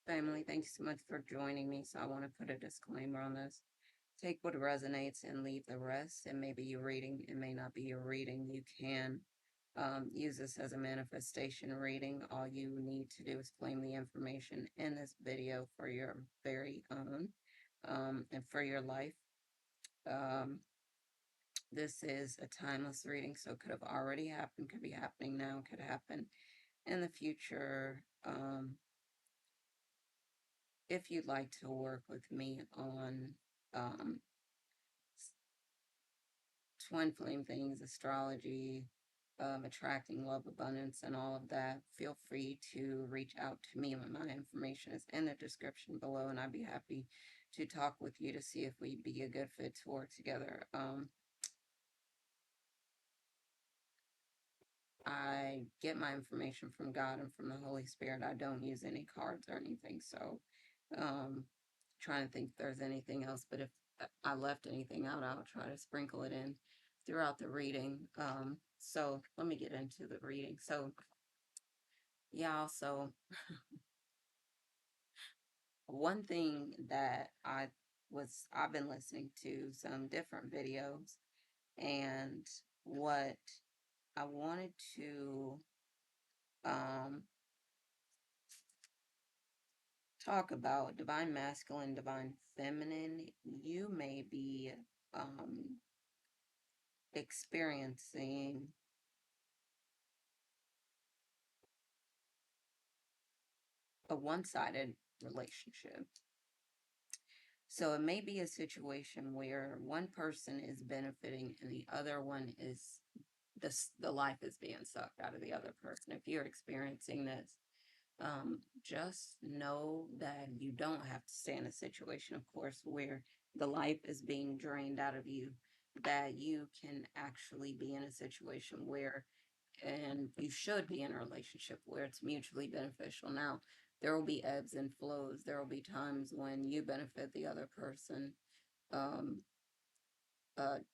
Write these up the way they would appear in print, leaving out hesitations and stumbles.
Family, thank you so much for joining me. So I want to put a disclaimer on this. Take what resonates and leave the rest. It may be your reading, it may not be your reading. You can use this as a manifestation reading. All you need to do is claim the information in this video for your very own and for your life. Um, this is a timeless reading, so it could have already happened, could be happening now, could happen in the future. If you'd like to work with me on um, twin flame things, astrology, attracting love, abundance, and all of that, feel free to reach out to me. My information is in the description below, and I'd be happy to talk with you to see if we'd be a good fit to work together. I get my information from God and from the Holy Spirit. I don't use any cards or anything. So, trying to think if there's anything else, but if I left anything out, I'll try to sprinkle it in throughout the reading. So let me get into the reading. So, yeah, so one thing that I've been listening to some different videos, and what I wanted to, um, talk about divine masculine, divine feminine. You may be um, experiencing a one-sided relationship. So it may be a situation where one person is benefiting and the other one is the life is being sucked out of the other person. If you're experiencing this, just know that you don't have to stay in a situation, of course, where the life is being drained out of you, that you can actually be in a situation where, and you should be in a relationship where it's mutually beneficial. Now, there will be ebbs and flows. There will be times when you benefit, the other person um,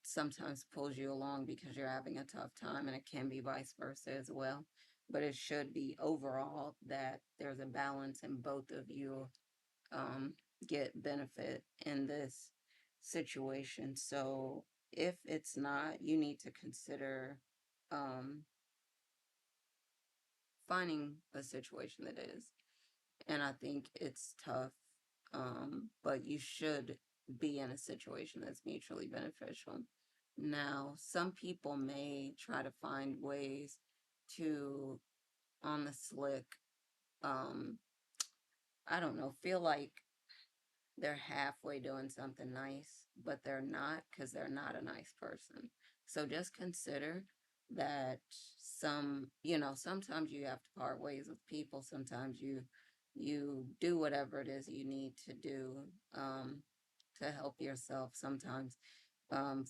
sometimes pulls you along because you're having a tough time, and it can be vice versa as well. But it should be overall that there's a balance and both of you um, get benefit in this situation. So if it's not, you need to consider um, finding a situation that is. And I think it's tough, but you should be in a situation that's mutually beneficial. Now, some people may try to find ways to, on the slick, um, I don't know, feel like they're halfway doing something nice, but they're not, because they're not a nice person. So just consider that sometimes you have to part ways with people. Sometimes you do whatever it is you need to do to help yourself. Sometimes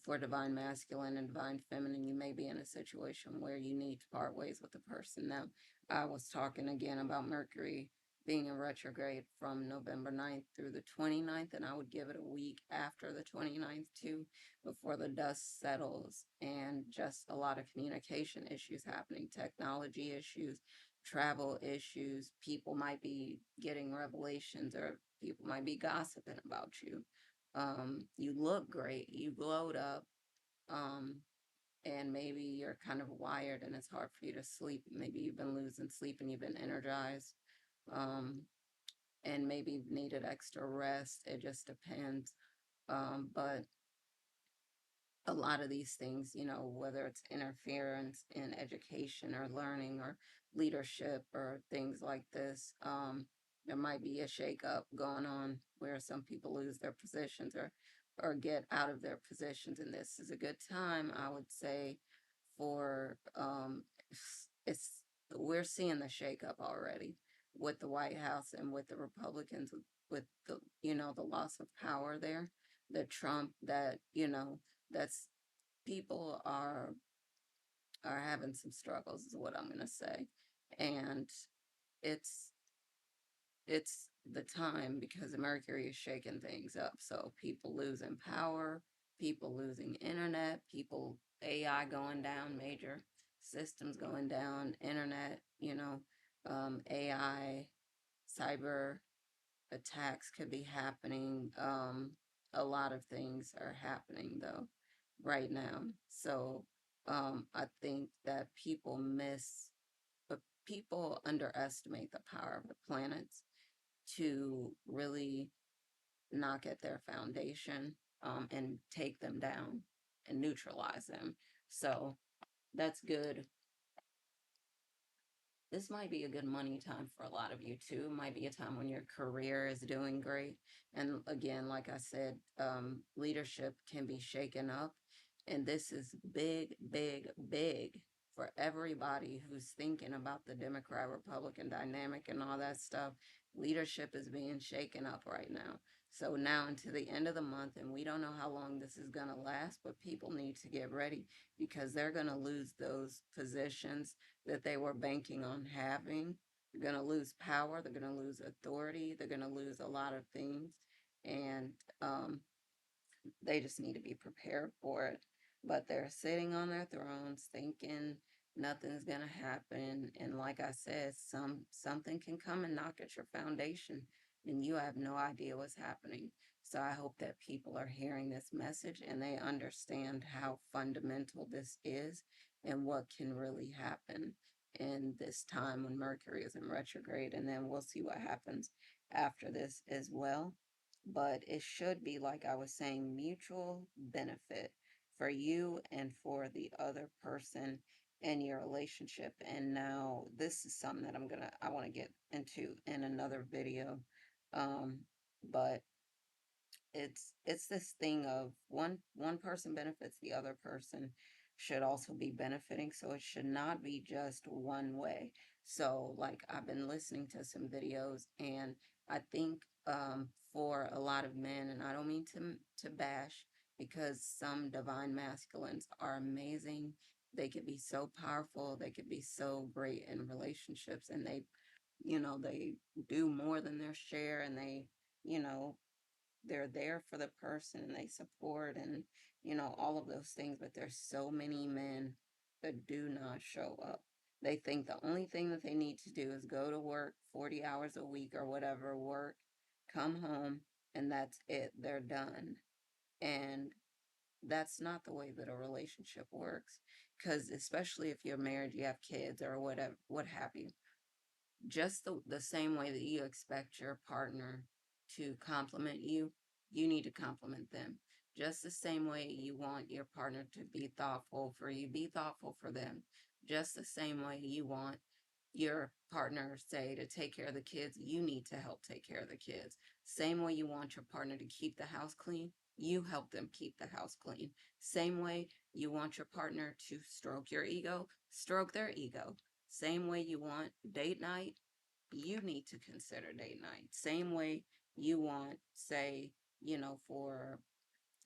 for divine masculine and divine feminine, you may be in a situation where you need to part ways with the person. Now, I was talking again about Mercury being in retrograde from November 9th through the 29th, and I would give it a week after the 29th too, before the dust settles, and just a lot of communication issues happening, technology issues, travel issues. People might be getting revelations, or people might be gossiping about you. You look great, you glowed up, um, and maybe you're kind of wired and it's hard for you to sleep. Maybe you've been losing sleep and you've been energized, um, and maybe needed extra rest. It just depends. But a lot of these things, whether it's interference in education or learning or leadership or things like this, there might be a shakeup going on where some people lose their positions or get out of their positions. And this is a good time, I would say, for it's we're seeing the shakeup already with the White House and with the Republicans, with the the loss of power there, the Trump that that's people are having some struggles is what I'm going to say. And it's it's the time because Mercury is shaking things up. So people losing power, people losing internet, people AI going down, major systems going down, internet, AI, cyber. attacks could be happening. A lot of things are happening though right now. So I think that people underestimate the power of the planets to really knock at their foundation, and take them down and neutralize them. So that's good. This might be a good money time for a lot of you too. Might be a time when your career is doing great. And again, like I said, leadership can be shaken up. And this is big, big, big for everybody who's thinking about the Democrat Republican dynamic and all that stuff. Leadership is being shaken up right now. So now into the end of the month, and we don't know how long this is going to last, but people need to get ready because they're going to lose those positions that they were banking on having. They're going to lose power. They're going to lose authority. They're going to lose a lot of things. And they just need to be prepared for it. But they're sitting on their thrones thinking nothing's gonna happen. And like I said, something can come and knock at your foundation and you have no idea what's happening. So I hope that people are hearing this message and they understand how fundamental this is and what can really happen in this time when Mercury is in retrograde. And then we'll see what happens after this as well, but it should be, like I was saying, mutual benefit for you and for the other person in your relationship. And now this is something that I want to get into in another video. Um, but it's this thing of one person benefits, the other person should also be benefiting, so it should not be just one way. So like I've been listening to some videos, and I think for a lot of men, and I don't mean to bash, because some divine masculines are amazing. They could be so powerful, they could be so great in relationships, and they do more than their share, and you know they're there for the person and they support, and all of those things. But there's so many men that do not show up. They think the only thing that they need to do is go to work 40 hours a week or whatever, work, come home, and that's it, they're done. And that's not the way that a relationship works, because especially if you're married, you have kids or whatever, what have you, just the same way that you expect your partner to compliment you, you need to compliment them. Just the same way you want your partner to be thoughtful for you, be thoughtful for them. Just the same way you want your partner, say, to take care of the kids, you need to help take care of the kids. Same way you want your partner to keep the house clean, you help them keep the house clean. Same way you want your partner to stroke your ego, stroke their ego. Same way you want date night, you need to consider date night. Same way you want, say, for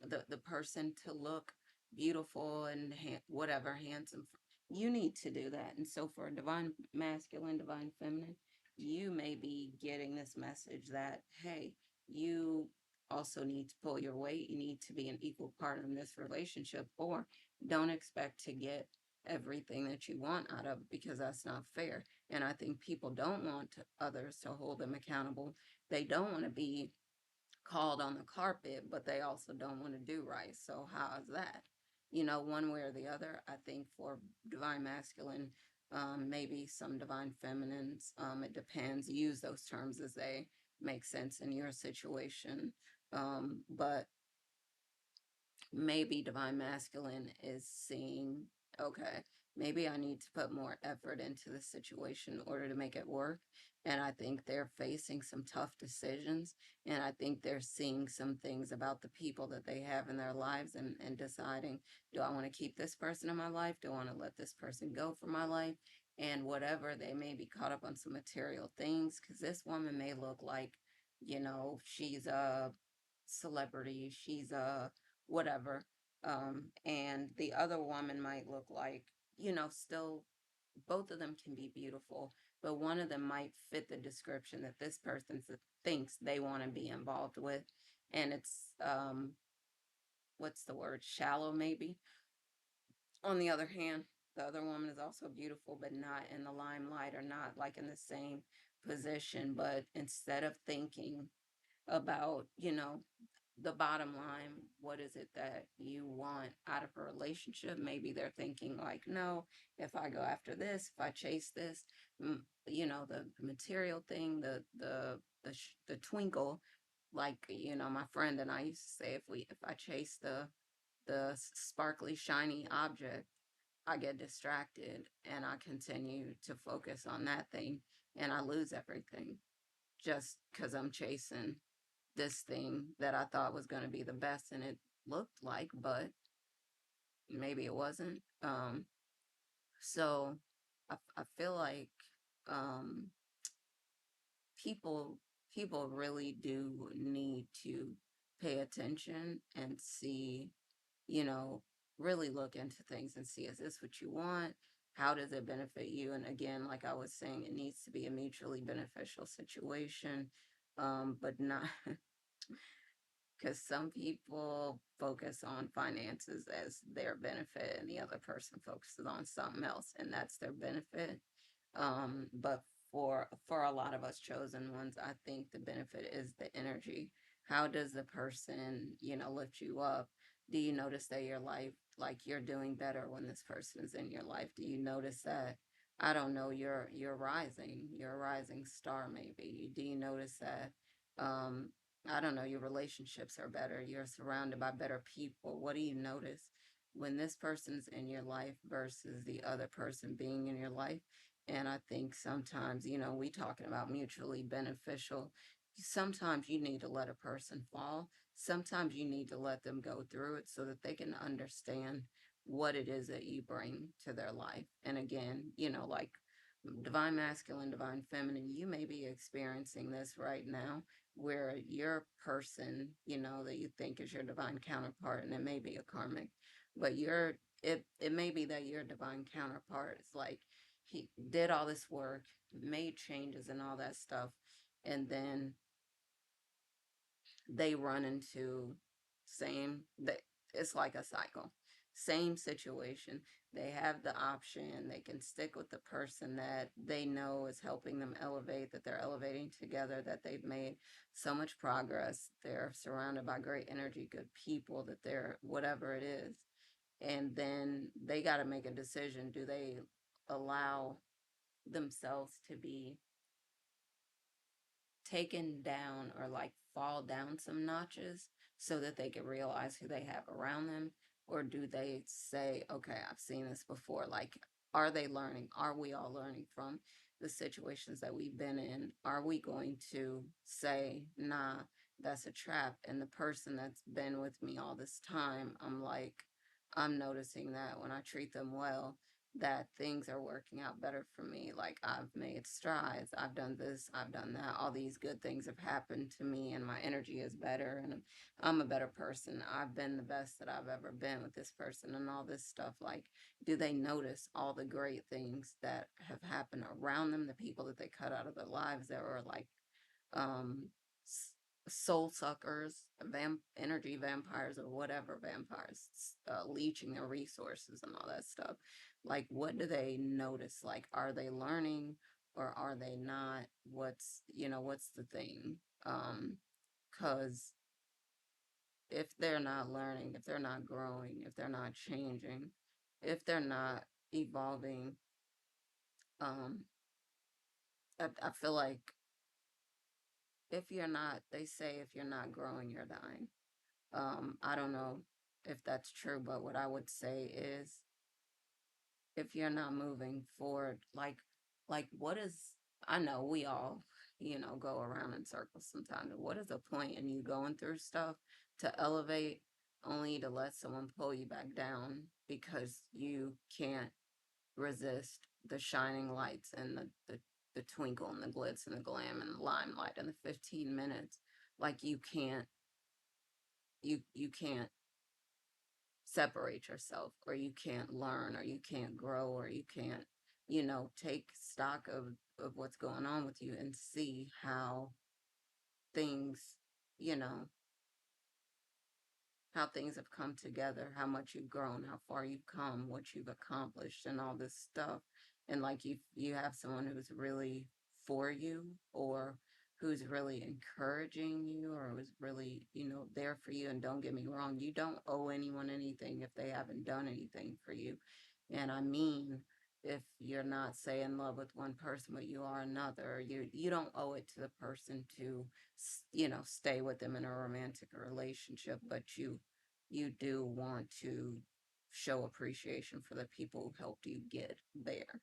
the person to look beautiful and whatever, handsome, you need to do that. And so for divine masculine, divine feminine, you may be getting this message that, hey, you also need to pull your weight. You need to be an equal partner in this relationship, or don't expect to get everything that you want out of it, because that's not fair. And I think people don't want others to hold them accountable. They don't want to be called on the carpet, but they also don't want to do right. So how is that? One way or the other. I think for divine masculine, maybe some divine feminines, it depends. Use those terms as they make sense in your situation. But maybe divine masculine is seeing, okay, maybe I need to put more effort into the situation in order to make it work. And I think they're facing some tough decisions. And I think they're seeing some things about the people that they have in their lives, and deciding, do I want to keep this person in my life? Do I want to let this person go from my life? And whatever, they may be caught up on some material things, because this woman may look like, she's a celebrity, she's a whatever. And the other woman might look like, still, both of them can be beautiful, but one of them might fit the description that this person thinks they want to be involved with. And it's, what's the word? Shallow, maybe. On the other hand, the other woman is also beautiful, but not in the limelight, or not like in the same position, but instead of thinking about, the bottom line, what is it that you want out of a relationship? Maybe they're thinking like, no, if I go after this, if I chase this, the material thing, the twinkle, like, my friend and I used to say, if I chase the sparkly shiny object, I get distracted and I continue to focus on that thing and I lose everything just because I'm chasing this thing that I thought was going to be the best and it looked like, but maybe it wasn't. So I feel like um, people people really do need to pay attention and see, you know, really look into things and see, is this what you want? How does it benefit you? And again, like I was saying, it needs to be a mutually beneficial situation, but not because some people focus on finances as their benefit and the other person focuses on something else and that's their benefit. But for a lot of us chosen ones, I think the benefit is the energy. How does the person, lift you up? Do you notice that your life, like you're doing better when this person is in your life? Do you notice that, I don't know, you're a rising star maybe? Do you notice that I don't know, your relationships are better, you're surrounded by better people? What do you notice when this person's in your life versus the other person being in your life? And I think sometimes, we talking about mutually beneficial. Sometimes you need to let a person fall. Sometimes you need to let them go through it so that they can understand what it is that you bring to their life. And again, like divine masculine, divine feminine, you may be experiencing this right now where your person, that you think is your divine counterpart, and it may be a karmic, but it may be that your divine counterpart is like, he did all this work, made changes and all that stuff, and then they run into same that it's like a cycle. Same situation. They have the option. They can stick with the person that they know is helping them elevate, that they're elevating together, that they've made so much progress. They're surrounded by great energy, good people, that they're whatever it is. And then they got to make a decision. Do they allow themselves to be taken down or like fall down some notches so that they can realize who they have around them? Or do they say, okay, I've seen this before? Like, are they learning? Are we all learning from the situations that we've been in? Are we going to say, nah, that's a trap? And the person that's been with me all this time, I'm noticing that when I treat them well, that things are working out better for me. Like I've made strides, I've done this, I've done that. All these good things have happened to me, and my energy is better, and I'm a better person. I've been the best that I've ever been with this person, and all this stuff. Like, do they notice all the great things that have happened around them, the people that they cut out of their lives that were like um soul suckers, energy vampires, or whatever vampires, leeching their resources and all that stuff? Like, what do they notice? Like, are they learning or are they not? What's the thing? Because if they're not learning, if they're not growing, if they're not changing, if they're not evolving, um, I feel like they say if you're not growing, you're dying. I don't know if that's true, but what I would say is if you're not moving forward, like what is, I know we all, go around in circles sometimes. What is the point in you going through stuff to elevate only to let someone pull you back down because you can't resist the shining lights and the twinkle and the glitz and the glam and the limelight and the 15 minutes? Like you can't separate yourself, or you can't learn, or you can't grow, or you can't, take stock of what's going on with you and see how things, you know, how things have come together, how much you've grown, how far you've come, what you've accomplished, and all this stuff. And like you have someone who's really for you, or who's really encouraging you, or who's really, there for you. And don't get me wrong, you don't owe anyone anything if they haven't done anything for you. And I mean, if you're not, say, in love with one person, but you are another, you don't owe it to the person to, stay with them in a romantic relationship, but you do want to show appreciation for the people who helped you get there.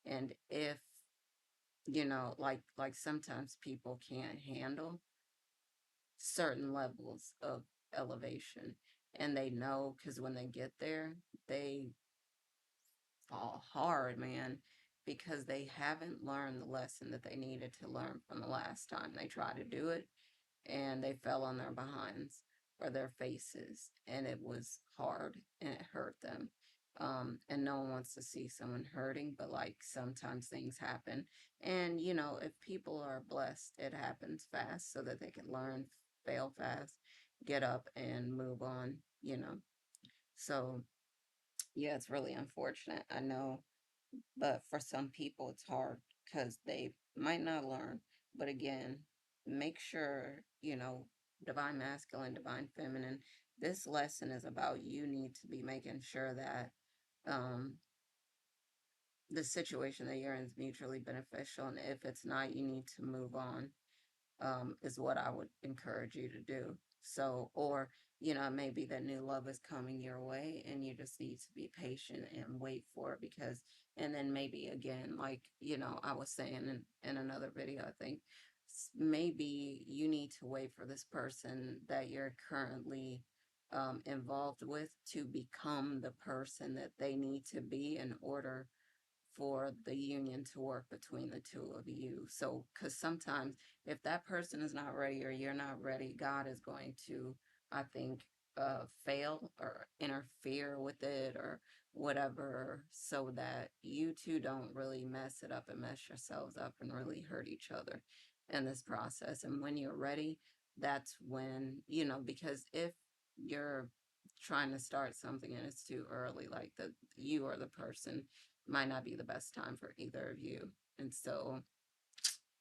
And if, like sometimes people can't handle certain levels of elevation, and they know, because when they get there, they fall hard, man, because they haven't learned the lesson that they needed to learn from the last time they tried to do it, and they fell on their behinds or their faces, and it was hard and it hurt them. And no one wants to see someone hurting, but like sometimes things happen. And if people are blessed, it happens fast so that they can learn, fail fast, get up and move on. So yeah, it's really unfortunate. I know, but for some people, it's hard because they might not learn. But again, make sure, divine masculine, divine feminine, this lesson is about you need to be making sure that um, the situation that you're in is mutually beneficial. And if it's not, you need to move on, is what I would encourage you to do. So, or, maybe that new love is coming your way and you just need to be patient and wait for it because, and then maybe again, like, I was saying in another video, I think maybe you need to wait for this person that you're currently involved with to become the person that they need to be in order for the union to work between the two of you. So, because sometimes if that person is not ready or you're not ready, God is going to, I think, fail or interfere with it or whatever, so that you two don't really mess it up and mess yourselves up and really hurt each other in this process. And when you're ready, that's when, because if you're trying to start something and it's too early, like the you or the person might not be the best time for either of you. And so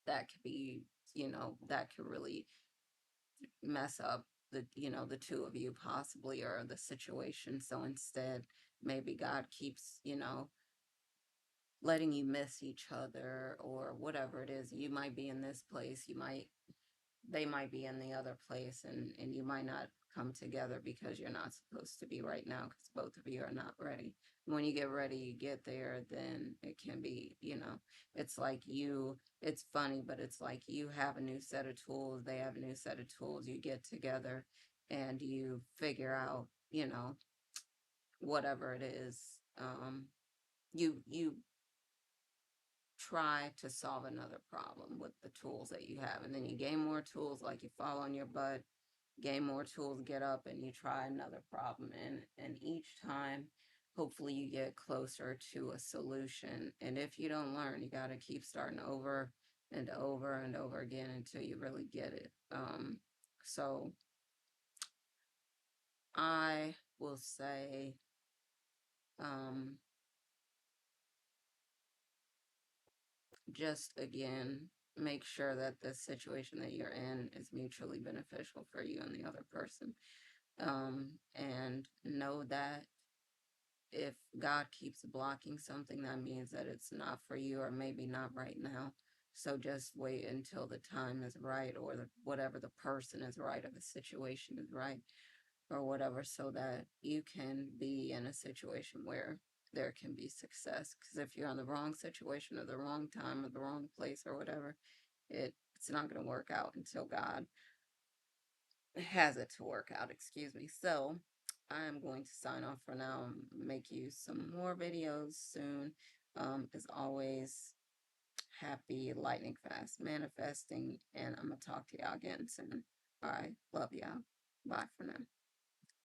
that could be, that could really mess up the two of you possibly, or the situation. So instead, maybe God keeps, letting you miss each other or whatever it is. You might be in this place, they might be in the other place, and you might not come together because you're not supposed to be right now because both of you are not ready. When you get ready, you get there, then it can be, it's like it's funny, but it's like you have a new set of tools, they have a new set of tools, you get together and you figure out, whatever it is. You try to solve another problem with the tools that you have, and then you gain more tools, like you fall on your butt, gain more tools, get up, and you try another problem, and each time hopefully you get closer to a solution. And if you don't learn, you got to keep starting over and over and over again until you really get it. So I will say, um just again, make sure that the situation that you're in is mutually beneficial for you and the other person. And know that if God keeps blocking something, that means that it's not for you, or maybe not right now. So just wait until the time is right, or whatever the person is right, or the situation is right, or whatever, so that you can be in a situation where there can be success. Because if you're in the wrong situation, or the wrong time, or the wrong place, or whatever, it's not going to work out until God has it to work out, excuse me. So I'm going to sign off for now, make you some more videos soon. As always, happy lightning fast manifesting, and I'm gonna talk to y'all again soon. All right, love y'all. Bye for now.